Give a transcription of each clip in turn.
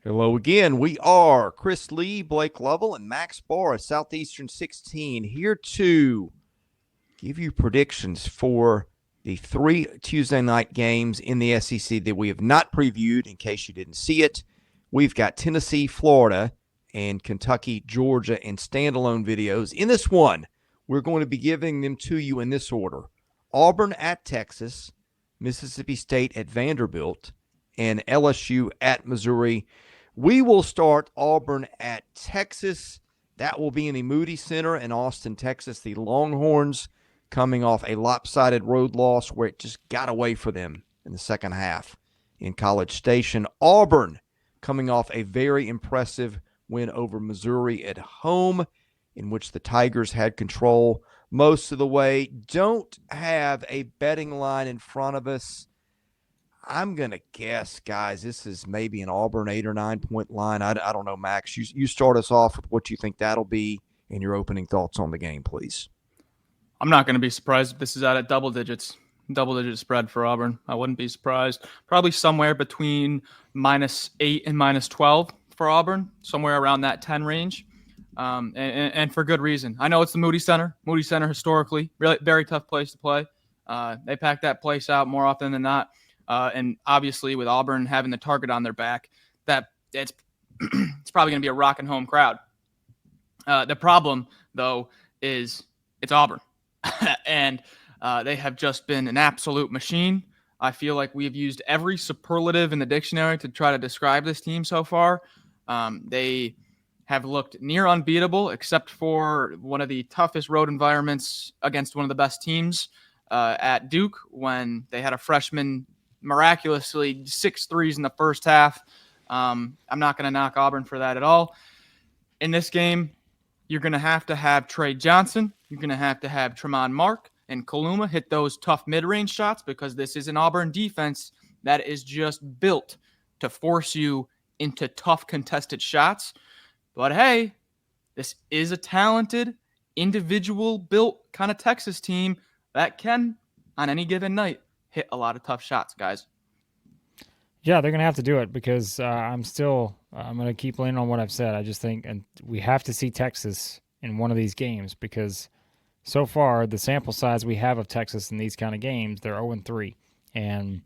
Hello again. We are Chris Lee, Blake Lovell, and Max Barr of Southeastern 16 here to give you predictions for the 3 Tuesday night games in the SEC that we have not previewed in case you didn't see it. We've got Tennessee, Florida, and Kentucky, Georgia in standalone videos. In this one, we're going to be giving them to you in this order: Auburn at Texas, Mississippi State at Vanderbilt, and LSU at Missouri. We will start Auburn at Texas. That will be in the Moody Center in Austin, Texas. The Longhorns coming off a lopsided road loss where it just got away for them in the second half in College Station. Auburn coming off a very impressive win over Missouri at home, in which the Tigers had control most of the way. Don't have a betting line in front of us. I'm going to guess, guys, this is maybe an Auburn 8 or 9 point line. I don't know, Max. You start us off with what you think that'll be and your opening thoughts on the game, please. I'm not going to be surprised if this is out at double digit spread for Auburn. I wouldn't be surprised. Probably somewhere between -8 and -12 for Auburn, somewhere around that 10 range. And for good reason. I know it's the Moody Center. Moody Center historically, really very tough place to play. They pack that place out more often than not. And obviously with Auburn having the target on their back, that it's probably going to be a rocking home crowd. The problem, though, is it's Auburn. And they have just been an absolute machine. I feel like we have used every superlative in the dictionary to try to describe this team so far. They have looked near unbeatable, except for one of the toughest road environments against one of the best teams at Duke, when they had a freshman miraculously 6 threes in the first half. I'm not going to knock Auburn for that at all. In this game, you're going to have Trey Johnson. You're going to have Tremont Mark and Kaluma hit those tough mid-range shots, because this is an Auburn defense that is just built to force you into tough contested shots. But hey, this is a talented, individual-built kind of Texas team that can, on any given night, hit a lot of tough shots, guys. Yeah, they're going to have to do it, because I'm going to keep leaning on what I've said. I just think and we have to see Texas in one of these games, because so far the sample size we have of Texas in these kind of games, they're 0-3. And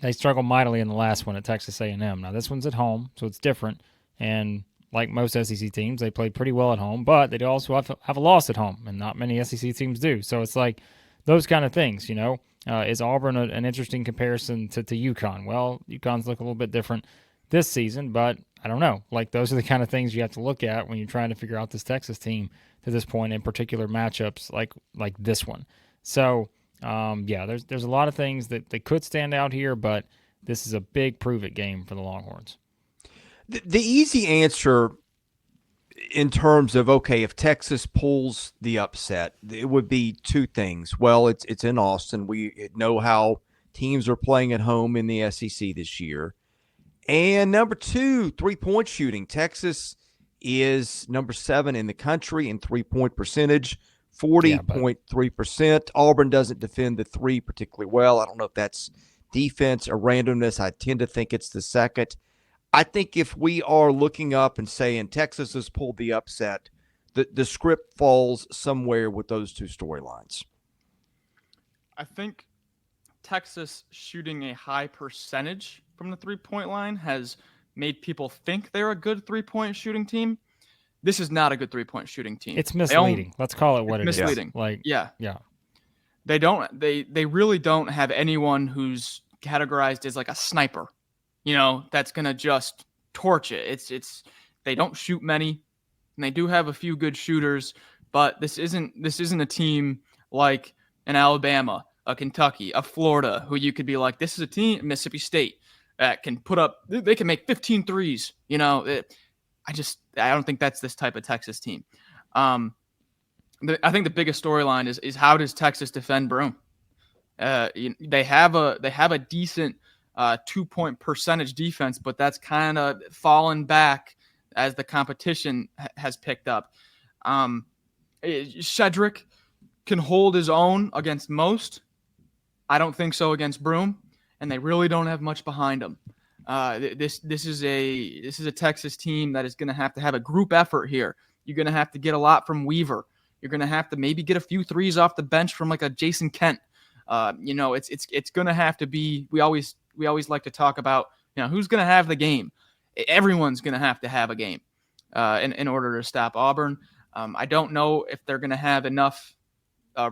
they struggled mightily in the last one at Texas A&M. Now this one's at home, so it's different. And like most SEC teams, they played pretty well at home, but they also have a loss at home, and not many SEC teams do. So it's like those kind of things, you know. Is Auburn an interesting comparison to UConn? Well, UConn's look a little bit different this season, but I don't know. Like, those are the kind of things you have to look at when you're trying to figure out this Texas team to this point, in particular matchups like this one. So, yeah, there's a lot of things that they could stand out here, but this is a big prove-it game for the Longhorns. The easy answer in terms of, okay, if Texas pulls the upset, it would be two things. Well, it's in Austin. We know how teams are playing at home in the SEC this year. And number two, three-point shooting. Texas is number 7 in the country in three-point percentage, 40.3%. Auburn doesn't defend the three particularly well. I don't know if that's defense or randomness. I tend to think it's the second. I think if we are looking up and saying Texas has pulled the upset, the script falls somewhere with those two storylines. I think Texas shooting a high percentage from the three-point line has made people think they're a good three-point shooting team. This is not a good three-point shooting team. It's misleading. Let's call it what it is. Misleading. Yeah. They really don't have anyone who's categorized as like a sniper, you know, that's going to just torch it. It's they don't shoot many, and they do have a few good shooters, but this isn't a team like an Alabama, a Kentucky, a Florida, who you could be like, this is a team, Mississippi State, that can they can make 15 threes. You know, I don't think that's this type of Texas team. I think the biggest storyline is how does Texas defend Broome? They have a decent 2-point percentage defense, but that's kind of fallen back as the competition has picked up. Shedrick can hold his own against most. I don't think so against Broome, and they really don't have much behind him. This is a Texas team that is going to have a group effort here. You're going to have to get a lot from Weaver. You're going to have to maybe get a few threes off the bench from like a Jason Kent. It's going to have to be. We always like to talk about who's going to have the game. Everyone's going to have a game in order to stop Auburn. I don't know if they're going to have enough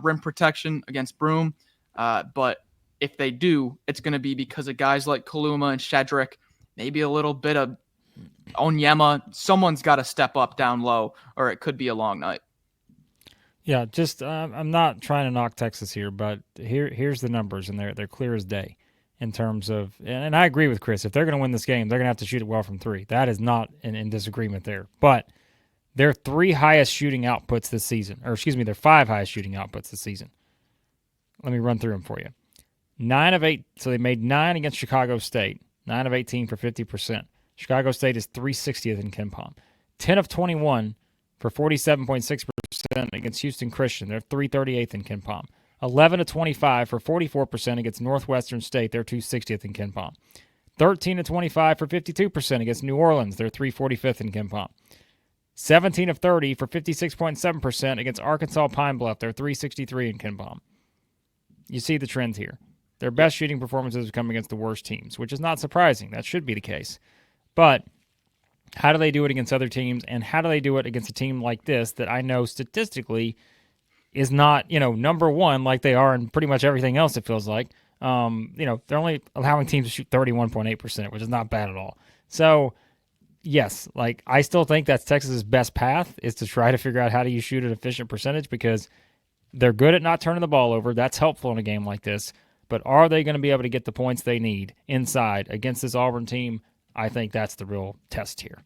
rim protection against Broome, but if they do, it's going to be because of guys like Kaluma and Shedrick, maybe a little bit of Onyema. Someone's got to step up down low, or it could be a long night. Yeah, just I'm not trying to knock Texas here, but here's the numbers, and they're clear as day in terms of, and I agree with Chris. If they're going to win this game, they're going to have to shoot it well from three. That is not in disagreement there. But their three highest shooting outputs this season, or excuse me, their five highest shooting outputs this season. Let me run through them for you. 9 of 8, so they made 9 against Chicago State. 9 of 18 for 50%. Chicago State is 360th in KenPom. 10 of 21 for 47.6% against Houston Christian. They're 338th in KenPom. 11 of 25 for 44% against Northwestern State. They're 260th in KenPom. 13 of 25 for 52% against New Orleans. They're 345th in KenPom. 17 of 30 for 56.7% against Arkansas Pine Bluff. They're 363 in KenPom. You see the trends here. Their best shooting performances have come against the worst teams, which is not surprising. That should be the case. But how do they do it against other teams, and how do they do it against a team like this that I know statistically is not, number one like they are in pretty much everything else, it feels like. They're only allowing teams to shoot 31.8%, which is not bad at all. So, yes, I still think that's Texas's best path is to try to figure out how do you shoot an efficient percentage because they're good at not turning the ball over. That's helpful in a game like this. But are they going to be able to get the points they need inside against this Auburn team? I think that's the real test here.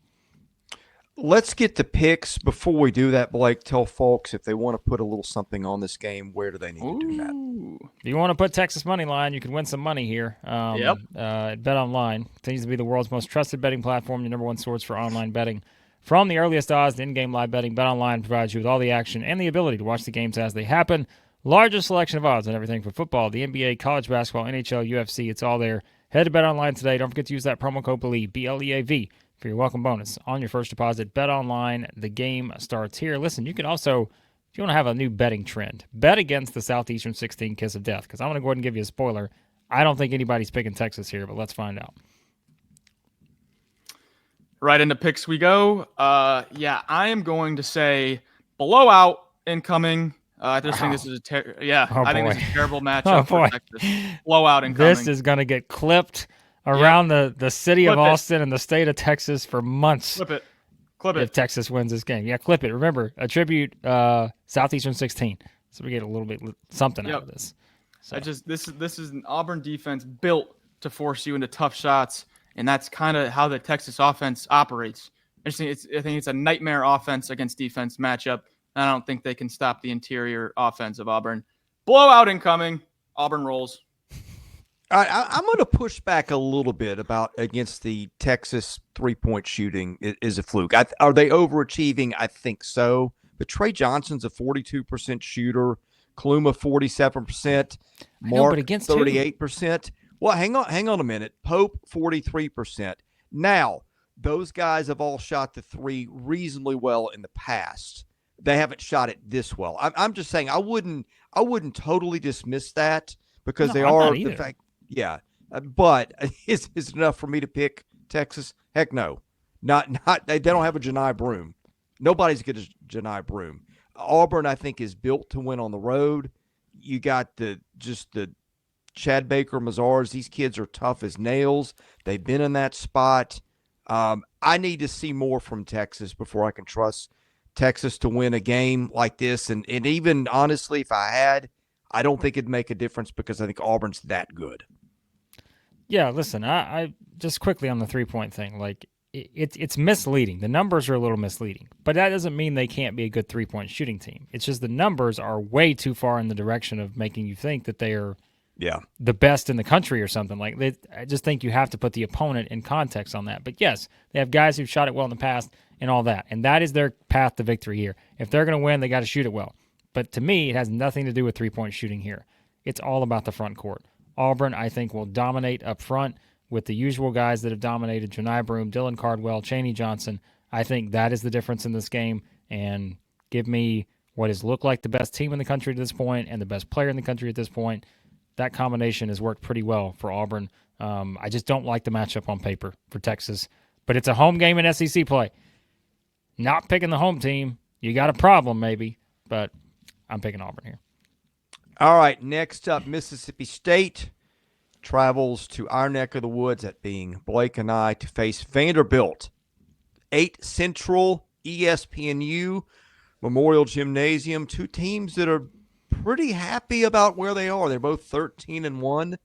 Let's get the picks. Before we do that, Blake, tell folks if they want to put a little something on this game, where do they need to do that? If you want to put Texas money line, you can win some money here. Yep. At BetOnline continues to be the world's most trusted betting platform, your number one source for online betting. From the earliest odds to in-game live betting, BetOnline provides you with all the action and the ability to watch the games as they happen. Largest selection of odds on everything from football, the NBA, college basketball, NHL, UFC. It's all there. Head to BetOnline today. Don't forget to use that promo code BELIEVE, B-L-E-A-V, for your welcome bonus on your first deposit. BetOnline, the game starts here. Listen, you can also, if you want to have a new betting trend, bet against the Southeastern 16 Kiss of Death, because I'm going to go ahead and give you a spoiler. I don't think anybody's picking Texas here, but let's find out. Right into picks we go. I am going to say blowout incoming. I just think this is I think this is a terrible matchup for Texas. Blowout incoming. This is going to get clipped around the city of Austin and the state of Texas for months. Clip it. If Texas wins this game. Yeah, clip it. Remember, attribute Southeastern 16. So we get a little bit something out of this. So. This is an Auburn defense built to force you into tough shots, and that's kind of how the Texas offense operates. I think it's a nightmare offense against defense matchup. I don't think they can stop the interior offense of Auburn. Blowout incoming. Auburn rolls. All right, I'm going to push back a little bit against the Texas three-point shooting is a fluke. Are they overachieving? I think so. But Trey Johnson's a 42% shooter. Kaluma 47%. Mark 38%. Well, hang on a minute. Pope 43%. Now, those guys have all shot the three reasonably well in the past. They haven't shot it this well. I'm just saying I wouldn't totally dismiss that because they are the fact. Yeah, but is it enough for me to pick Texas? Heck no, not. They don't have a Janai Broome. Nobody's good as Janai Broome. Auburn, I think, is built to win on the road. You got the Chad Baker, Mazars. These kids are tough as nails. They've been in that spot. I need to see more from Texas before I can trust Texas to win a game like this. And even honestly, if I don't think it'd make a difference because I think Auburn's that good. Yeah, listen, I just quickly on the 3-point thing, it's misleading. The numbers are a little misleading, but that doesn't mean they can't be a good 3-point shooting team. It's just the numbers are way too far in the direction of making you think that they are the best in the country or something. I just think you have to put the opponent in context on that. But yes, they have guys who've shot it well in the past and all that, and that is their path to victory here. If they're going to win, they got to shoot it well. But to me, it has nothing to do with 3-point shooting here. It's all about the front court. Auburn, I think, will dominate up front with the usual guys that have dominated, Janai Broome, Dylan Cardwell, Chaney Johnson. I think that is the difference in this game. And give me what has looked like the best team in the country to this point and the best player in the country at this point. That combination has worked pretty well for Auburn. I just don't like the matchup on paper for Texas. But it's a home game in SEC play. Not picking the home team. You got a problem maybe, but I'm picking Auburn here. All right, next up, Mississippi State travels to our neck of the woods, that being Blake and I, to face Vanderbilt. 8 Central, ESPNU, Memorial Gymnasium, two teams that are pretty happy about where they are. They're both 13-1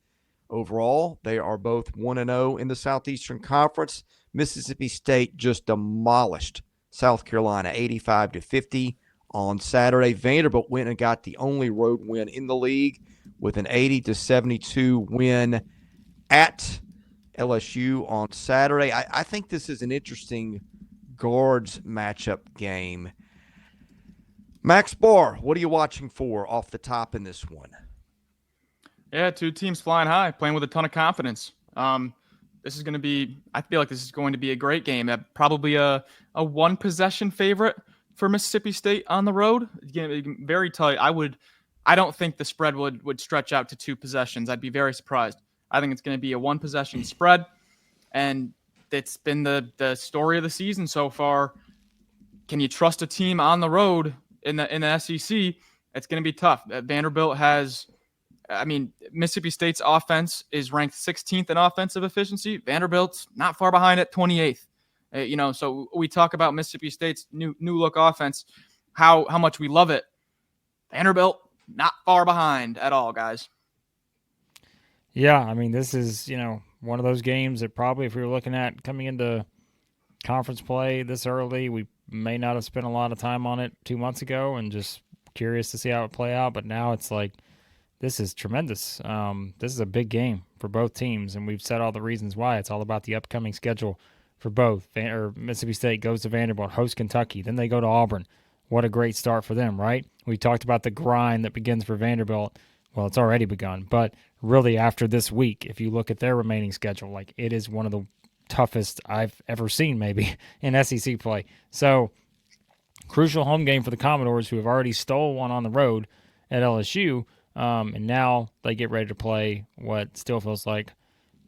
overall. They are both 1-0 in the Southeastern Conference. Mississippi State just demolished South Carolina 85-50 on Saturday. Vanderbilt went and got the only road win in the league with an 80-72 win at LSU on Saturday. I think this is an interesting guards matchup game. Max Barr, what are you watching for off the top in this one? Yeah, two teams flying high, playing with a ton of confidence. This is going to be, I feel like this is going to be a great game. Probably a one possession favorite for Mississippi State on the road. Again, very tight. I don't think the spread would stretch out to 2 possessions. I'd be very surprised. I think it's going to be a one possession spread, and it's been the story of the season so far. Can you trust a team on the road in the SEC? It's going to be tough. Vanderbilt has, Mississippi State's offense is ranked 16th in offensive efficiency. Vanderbilt's not far behind at 28th. So we talk about Mississippi State's new look offense, how much we love it. Vanderbilt, not far behind at all, guys. Yeah, this is, one of those games that probably, if we were looking at coming into conference play this early, we may not have spent a lot of time on it 2 months ago and just curious to see how it play out. But now it's like, this is tremendous. This is a big game for both teams, and we've said all the reasons why. It's all about the upcoming schedule for both. Mississippi State goes to Vanderbilt, hosts Kentucky, then they go to Auburn. What a great start for them, right? We talked about the grind that begins for Vanderbilt. Well, it's already begun, but really after this week, if you look at their remaining schedule, it is one of the toughest I've ever seen maybe in SEC play. So crucial home game for the Commodores, who have already stole one on the road at LSU, and now they get ready to play what still feels like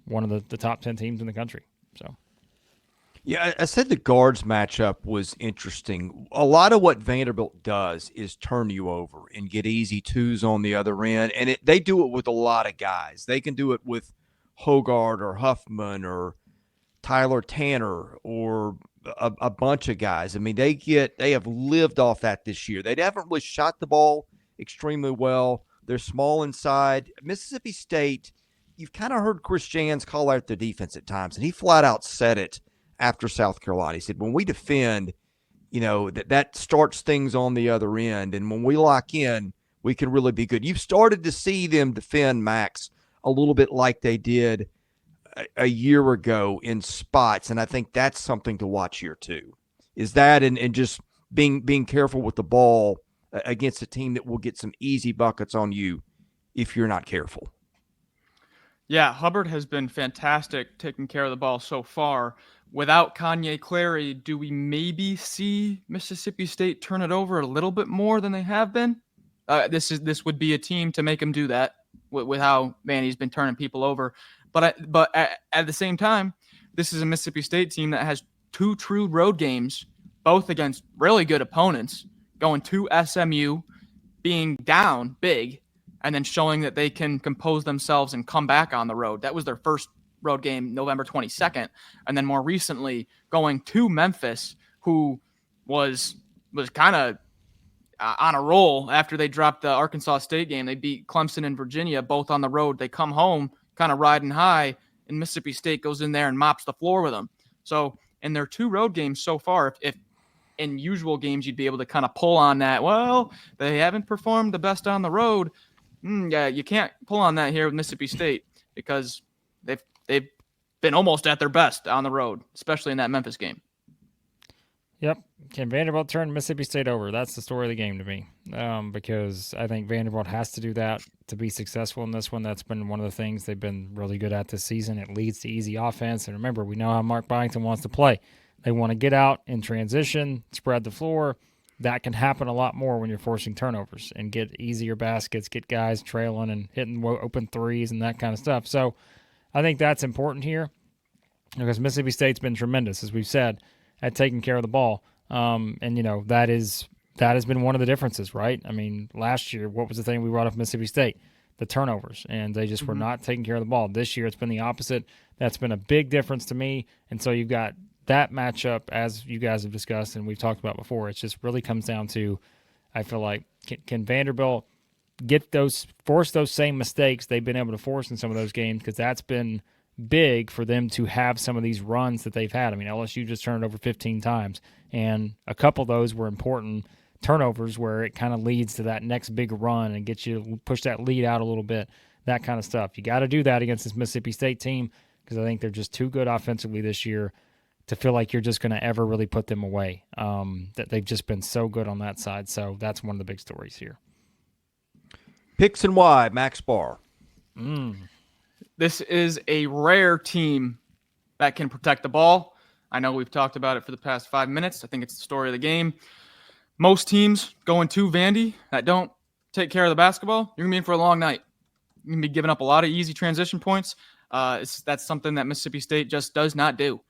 one of the top 10 teams in the country. So, yeah, I said the guards matchup was interesting. A lot of what Vanderbilt does is turn you over and get easy twos on the other end, and they do it with a lot of guys. They can do it with Hogard or Huffman or Tyler Tanner or a bunch of guys. They have lived off that this year. They haven't really shot the ball extremely well. They're small inside. Mississippi State, you've kind of heard Chris Jans call out their defense at times, and he flat out said it after South Carolina. He said, when we defend, that starts things on the other end, and when we lock in, we can really be good. You've started to see them defend, Max, a little bit like they did a year ago in spots, and I think that's something to watch here too. Is that and just being careful with the ball against a team that will get some easy buckets on you if you're not careful. Yeah, Hubbard has been fantastic taking care of the ball so far. Without Kanye Clary, do we maybe see Mississippi State turn it over a little bit more than they have been? This would be a team to make them do that with how Vandy's been turning people over. But at the same time, this is a Mississippi State team that has 2 true road games, both against really good opponents, going to SMU, being down big, and then showing that they can compose themselves and come back on the road. That was their first road game, November 22nd. And then more recently, going to Memphis, who was kind of on a roll after they dropped the Arkansas State game. They beat Clemson and Virginia, both on the road. They come home kind of riding high, and Mississippi State goes in there and mops the floor with them. So in their 2 road games so far, if in usual games you'd be able to kind of pull on that, well, they haven't performed the best on the road. Yeah, you can't pull on that here with Mississippi State because they've been almost at their best on the road, especially in that Memphis game. Yep. Can Vanderbilt turn Mississippi State over? That's the story of the game to me, because I think Vanderbilt has to do that to be successful in this one. That's been one of the things they've been really good at this season. It leads to easy offense. And remember, we know how Mark Byington wants to play. They want to get out in transition, spread the floor. That can happen a lot more when you're forcing turnovers and get easier baskets, get guys trailing and hitting open threes and that kind of stuff. So I think that's important here because Mississippi State's been tremendous, as we've said, at taking care of the ball. And, you know, that has been one of the differences, right? I mean, last year, what was the thing we brought up Mississippi State? The turnovers, and they just were not taking care of the ball. This year, it's been the opposite. That's been a big difference to me. And so you've got that matchup, as you guys have discussed and we've talked about before. It just really comes down to, I feel like, can Vanderbilt force those same mistakes they've been able to force in some of those games, because that's been big for them to have some of these runs that they've had. I mean, LSU just turned it over 15 times, and a couple of those were important turnovers where it kind of leads to that next big run and gets you to push that lead out a little bit, that kind of stuff. You got to do that against this Mississippi State team because I think they're just too good offensively this year to feel like you're just going to ever really put them away. That they've just been so good on that side. So that's one of the big stories here. Picks and why, Max Barr. This is a rare team that can protect the ball. I know we've talked about it for the past 5 minutes. I think it's the story of the game. Most teams going to Vandy that don't take care of the basketball, you're going to be in for a long night. You're going to be giving up a lot of easy transition points. That's something that Mississippi State just does not do.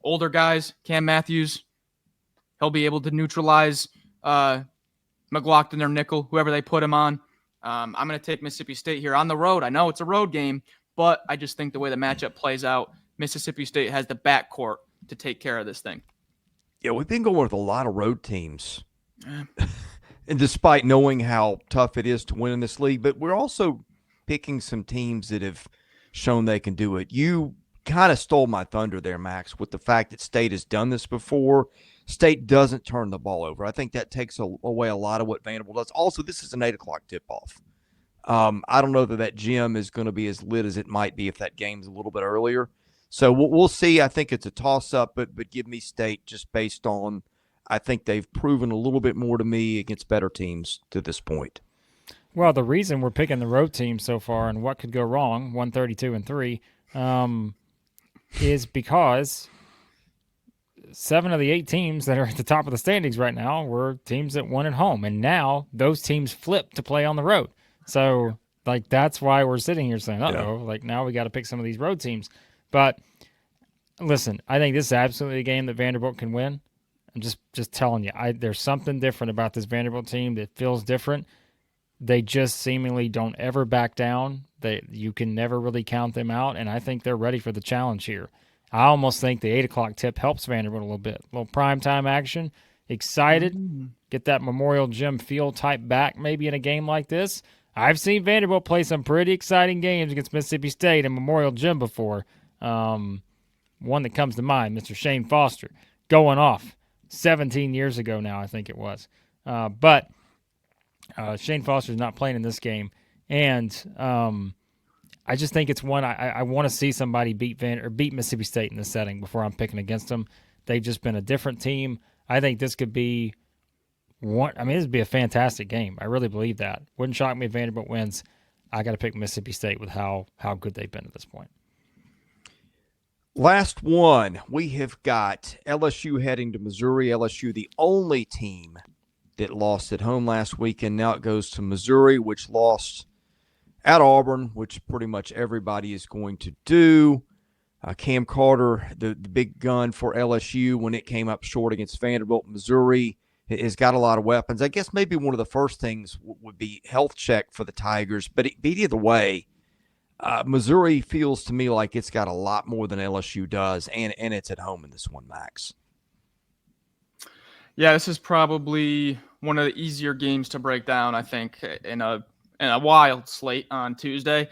Older guys, Cam Matthews, he'll be able to neutralize McLaughlin or Nickel, whoever they put him on. I'm going to take Mississippi State here on the road. I know it's a road game, but I just think the way the matchup plays out, Mississippi State has the backcourt to take care of this thing. Yeah, we've been going with a lot of road teams. And despite knowing how tough it is to win in this league, but we're also picking some teams that have shown they can do it. You kind of stole my thunder there, Max, with the fact that State has done this before. State doesn't turn the ball over. I think that takes away a lot of what Vanderbilt does. Also, this is an 8 o'clock tip-off. I don't know that gym is going to be as lit as it might be if that game's a little bit earlier. So we'll see. I think it's a toss-up, but give me State just based on I think they've proven a little bit more to me against better teams to this point. Well, the reason we're picking the road team so far and what could go wrong, 132-3, is because 7 of the 8 teams that are at the top of the standings right now were teams that won at home. And now those teams flip to play on the road. So, like, that's why we're sitting here saying, like, now we got to pick some of these road teams. But, listen, I think this is absolutely a game that Vanderbilt can win. I'm just telling you, there's something different about this Vanderbilt team that feels different. They just seemingly don't ever back down. You can never really count them out, and I think they're ready for the challenge here. I almost think the 8 o'clock tip helps Vanderbilt a little bit. A little primetime action, excited, get that Memorial Gym feel type back maybe in a game like this. I've seen Vanderbilt play some pretty exciting games against Mississippi State and Memorial Gym before. One that comes to mind, Mr. Shane Foster, going off 17 years ago now, I think it was. But Shane Foster's not playing in this game, and I just think it's one I want to see somebody beat Mississippi State in this setting before I'm picking against them. They've just been a different team. I think this could be one. I mean, this would be a fantastic game. I really believe that. Wouldn't shock me if Vanderbilt wins. I got to pick Mississippi State with how good they've been at this point. Last one, we have got LSU heading to Missouri. LSU, the only team that lost at home last weekend. Now it goes to Missouri, which lost at Auburn, which pretty much everybody is going to do. Cam Carter, the big gun for LSU when it came up short against Vanderbilt. Missouri has got a lot of weapons. I guess maybe one of the first things would be health check for the Tigers, but either way, Missouri feels to me like it's got a lot more than LSU does, and it's at home in this one, Max. Yeah, this is probably one of the easier games to break down, I think, in a wild slate on Tuesday.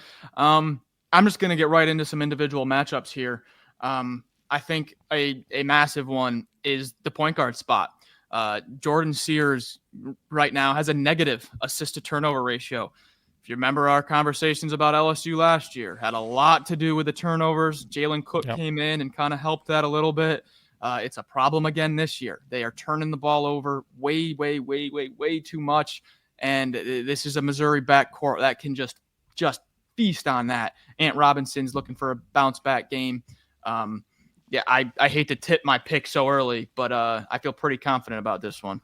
I'm just going to get right into some individual matchups here. I think a massive one is the point guard spot. Jordan Sears right now has a negative assist-to-turnover ratio. If you remember our conversations about LSU last year, had a lot to do with the turnovers. Jalen Cook came in and kind of helped that a little bit. It's a problem again this year. They are turning the ball over way too much. And this is a Missouri backcourt that can just feast on that. Ant Robinson's looking for a bounce back game. I hate to tip my pick so early, but I feel pretty confident about this one.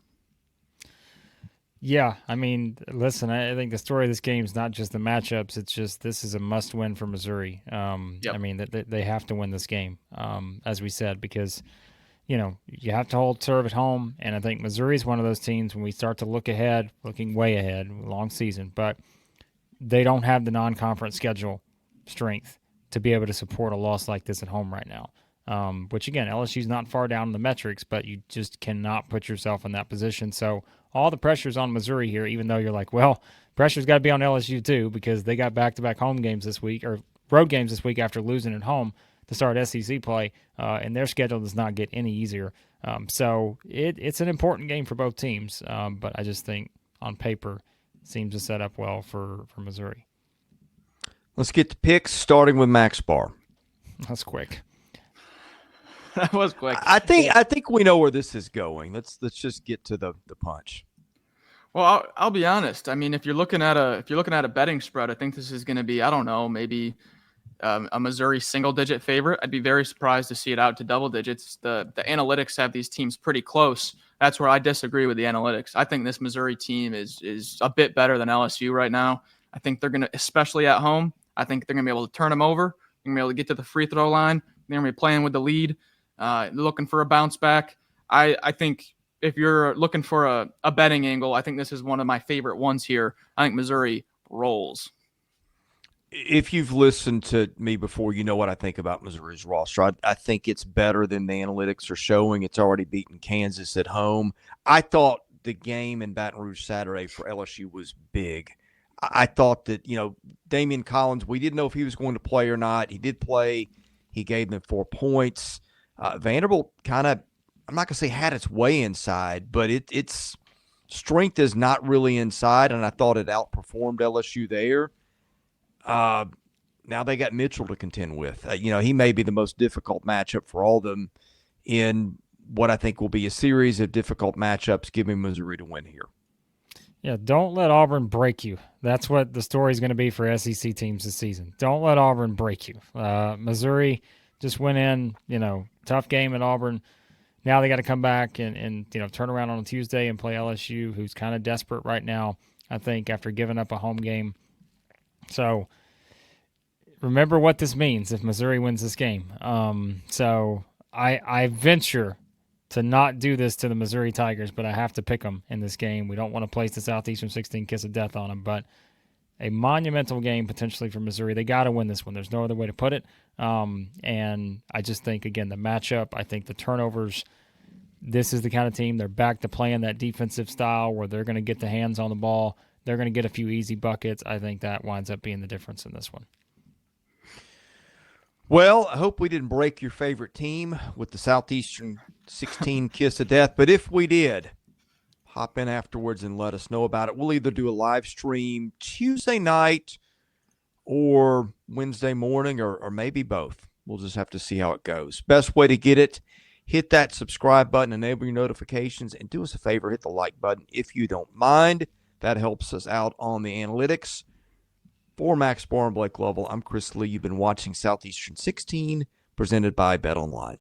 Yeah, I mean, listen, I think the story of this game is not just the matchups. It's just this is a must-win for Missouri. Yep. I mean, they have to win this game, as we said, because, you have to hold serve at home. And I think Missouri is one of those teams when we start to look ahead, looking way ahead, long season, but they don't have the non-conference schedule strength to be able to support a loss like this at home right now. Which, again, LSU's not far down in the metrics, but you just cannot put yourself in that position. So all the pressure's on Missouri here, even though you're like, well, pressure's got to be on LSU too because they got back-to-back home games this week, or road games this week after losing at home to start SEC play, and their schedule does not get any easier. So it's an important game for both teams, but I just think on paper it seems to set up well for Missouri. Let's get the picks, starting with Max Barr. That's quick. That was quick. I think we know where this is going. Let's just get to the punch. Well, I'll be honest. I mean, if you're looking at a betting spread, I think this is going to be, I don't know, maybe a Missouri single-digit favorite. I'd be very surprised to see it out to double digits. The analytics have these teams pretty close. That's where I disagree with the analytics. I think this Missouri team is a bit better than LSU right now. I think they're going to, especially at home, I think they're going to be able to turn them over. They're going to be able to get to the free throw line. They're going to be playing with the lead. Looking for a bounce back. I think if you're looking for a betting angle, I think this is one of my favorite ones here. I think Missouri rolls. If you've listened to me before, you know what I think about Missouri's roster. I think it's better than the analytics are showing. It's already beaten Kansas at home. I thought the game in Baton Rouge Saturday for LSU was big. I thought that, Damian Collins, we didn't know if he was going to play or not. He did play. He gave them 4 points. Vanderbilt kind of, I'm not going to say had its way inside, but its strength is not really inside, and I thought it outperformed LSU there. Now they got Mitchell to contend with. He may be the most difficult matchup for all of them in what I think will be a series of difficult matchups, giving Missouri to win here. Yeah, don't let Auburn break you. That's what the story is going to be for SEC teams this season. Don't let Auburn break you. Missouri just went in, tough game at Auburn. Now they got to come back and turn around on a Tuesday and play LSU, who's kind of desperate right now, I think, after giving up a home game. So remember what this means if Missouri wins this game. So I venture to not do this to the Missouri Tigers, but I have to pick them in this game. We don't want to place the Southeastern 16 kiss of death on them, but a monumental game potentially for Missouri. They got to win this one. There's no other way to put it. And I just think, again, the matchup, I think the turnovers, this is the kind of team they're back to playing that defensive style where they're going to get the hands on the ball. They're going to get a few easy buckets. I think that winds up being the difference in this one. Well, I hope we didn't break your favorite team with the Southeastern 16 kiss of death, but if we did, hop in afterwards and let us know about it. We'll either do a live stream Tuesday night or Wednesday morning or maybe both. We'll just have to see how it goes. Best way to get it, hit that subscribe button, enable your notifications, and do us a favor, hit the like button if you don't mind. That helps us out on the analytics. For Max Barr and Blake Lovell, I'm Chris Lee. You've been watching Southeastern 16, presented by BetOnline.